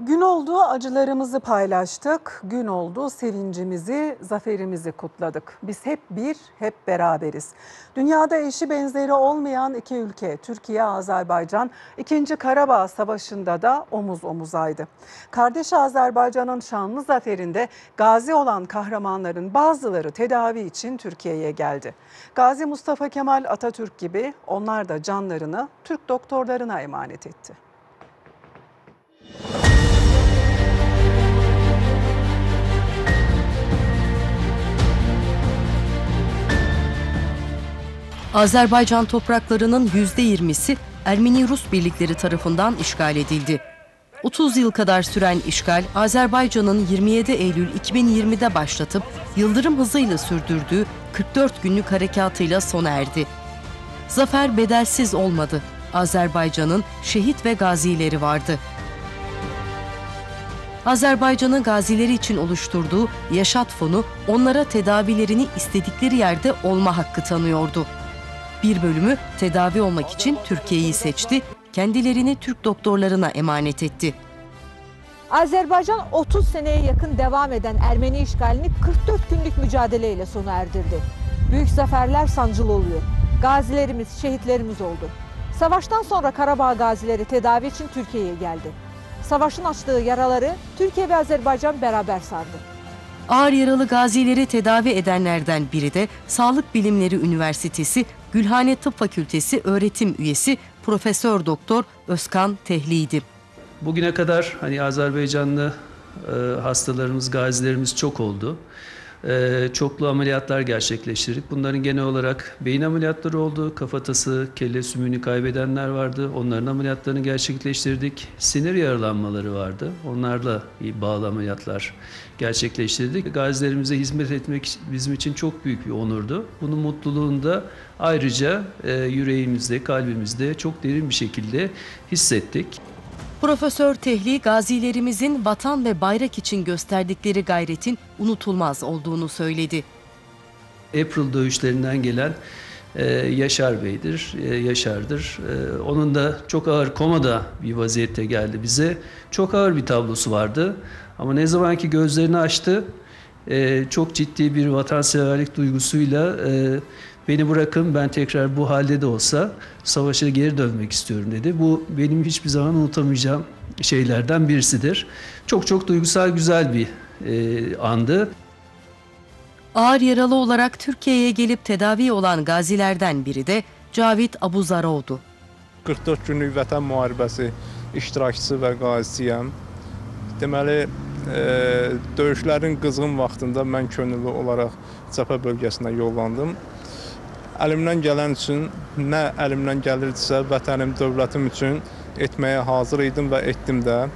Gün oldu, acılarımızı paylaştık. Gün oldu, sevincimizi, zaferimizi kutladık. Biz hep bir, hep beraberiz. Dünyada eşi benzeri olmayan iki ülke, Türkiye, Azerbaycan, 2. Karabağ Savaşı'nda da omuz omuzaydı. Kardeş Azerbaycan'ın şanlı zaferinde gazi olan kahramanların bazıları tedavi için Türkiye'ye geldi. Gazi Mustafa Kemal Atatürk gibi onlar da canlarını Türk doktorlarına emanet etti. Azerbaycan topraklarının %20'si Ermeni-Rus birlikleri tarafından işgal edildi. 30 yıl kadar süren işgal, Azerbaycan'ın 27 Eylül 2020'de başlatıp yıldırım hızıyla sürdürdüğü 44 günlük harekatıyla sona erdi. Zafer bedelsiz olmadı. Azerbaycan'ın şehit ve gazileri vardı. Azerbaycan'ın gazileri için oluşturduğu Yaşat Fonu onlara tedavilerini istedikleri yerde olma hakkı tanıyordu. Bir bölümü tedavi olmak için Türkiye'yi seçti, kendilerini Türk doktorlarına emanet etti. Azerbaycan 30 seneye yakın devam eden Ermeni işgalini 44 günlük mücadeleyle sona erdirdi. Büyük zaferler sancılı oluyor. Gazilerimiz, şehitlerimiz oldu. Savaştan sonra Karabağ gazileri tedavi için Türkiye'ye geldi. Savaşın açtığı yaraları Türkiye ve Azerbaycan beraber sardı. Ağır yaralı gazileri tedavi edenlerden biri de Sağlık Bilimleri Üniversitesi Gülhane Tıp Fakültesi öğretim üyesi Profesör Doktor Özkan Tehli'ydi. Bugüne kadar Azerbaycanlı hastalarımız, gazilerimiz çok oldu. Çoklu ameliyatlar gerçekleştirdik. Bunların genel olarak beyin ameliyatları oldu. Kafatası, kelle sümüğünü kaybedenler vardı. Onların ameliyatlarını gerçekleştirdik. Sinir yaralanmaları vardı. Onlarla bağlı ameliyatlar gerçekleştirdik. Gazilerimize hizmet etmek bizim için çok büyük bir onurdu. Bunun mutluluğunu da ayrıca yüreğimizde, kalbimizde çok derin bir şekilde hissettik. Profesör Tehli, gazilerimizin vatan ve bayrak için gösterdikleri gayretin unutulmaz olduğunu söyledi. April dövüşlerinden gelen Yaşar Bey'dir, Yaşar'dır. Onun da çok ağır komada bir vaziyette geldi bize. Çok ağır bir tablosu vardı ama ne zamanki gözlerini açtı, çok ciddi bir vatanseverlik duygusuyla beni bırakın, ben tekrar bu halde de olsa savaşa geri dönmek istiyorum dedi. Bu benim hiçbir zaman unutamayacağım şeylerden birisidir. Çok çok duygusal, güzel bir andı. Ağır yaralı olarak Türkiye'ye gelip tedavi olan gazilerden biri de Cavit Abuzarov'du. 44 günlük vətən müharibəsi iştirakçısı və qazisiyəm. Deməli, döyüşlərin qızğın vaxtında mən könüllü olaraq cəbhə bölgəsinə yollandım. Əlimdən gələn üçün, nə əlimdən gəlirdisə, vətənim, dövlətim üçün etməyə hazır idim və etdim də.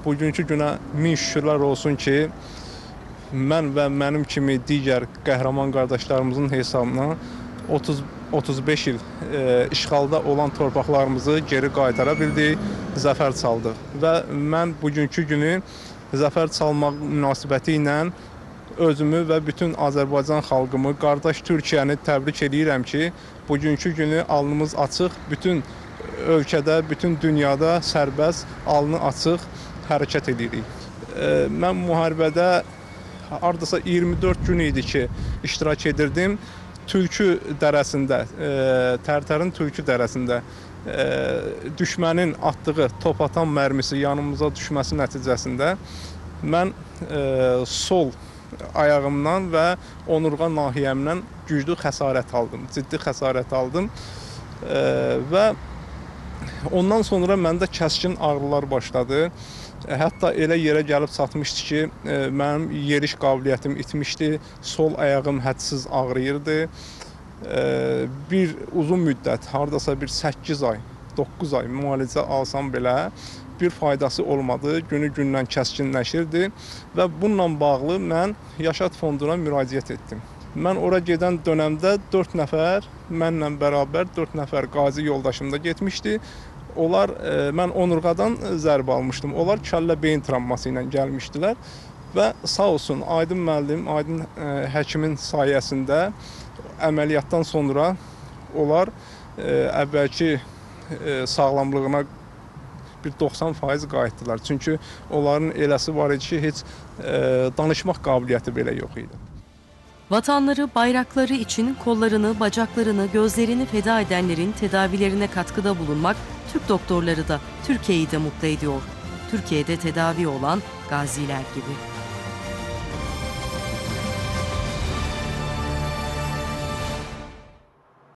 Bugünkü günə min şükürlər olsun ki, mən və mənim kimi digər qəhrəman qardaşlarımızın hesabına 35 il işğalda olan torpaqlarımızı geri qaytara bildik, zəfər çaldıq. Və mən bugünkü günü zəfər çalmaq münasibəti ilə özümü və bütün Azərbaycan xalqımı, qardaş Türkiyəni təbrik edirəm ki, bugünkü günü alnımız açıq, bütün ölkədə, bütün dünyada sərbəst, alnı açıq hərəkət edirik. Mən müharibədə hardasa 24 gün idi ki, iştirak edirdim. Tülkü dərəsində, Tərtərin Tülkü dərəsində düşmənin atdığı top atan mərmisi yanımıza düşməsi nəticəsində mən sol ayağımdan və onurğa nahiyəmdən güclü xəsarət aldım, ciddi xəsarət aldım və ondan sonra məndə kəskin ağrılar başladı. Hətta elə yerə gəlib çatmışdı ki, mənim yeriş qabiliyyətim itmişdi, sol ayağım hədsiz ağrıyırdı. Bir uzun müddət, hardasa bir 8 ay, 9 ay müalicə alsam belə bir faydası olmadı, günü-gündən kəskinləşirdi və bununla bağlı mən Yaşat Fonduna müraciət etdim. Mən ora gedən dönəmdə 4 nəfər, mənlə bərabər 4 nəfər qazi yoldaşım da getmişdi. Onlar, mən onurğadan zərbə almışdım. Onlar kəllə beyin travması ilə gəlmişdilər və sağ olsun Aydın müəllim, Aydın həkimin sayəsində əməliyyatdan sonra onlar əvvəlki sağlamlığına bir 90% qayıtdılar. Çünki onların eləsi var idi ki, heç danışmaq qabiliyyəti belə yox idi. Vatanları, bayrakları için kollarını, bacaklarını, gözlerini feda edenlerin tedavilerine katkıda bulunmak Türk doktorları da Türkiye'yi de mutlu ediyor. Türkiye'de tedavi olan gaziler gibi.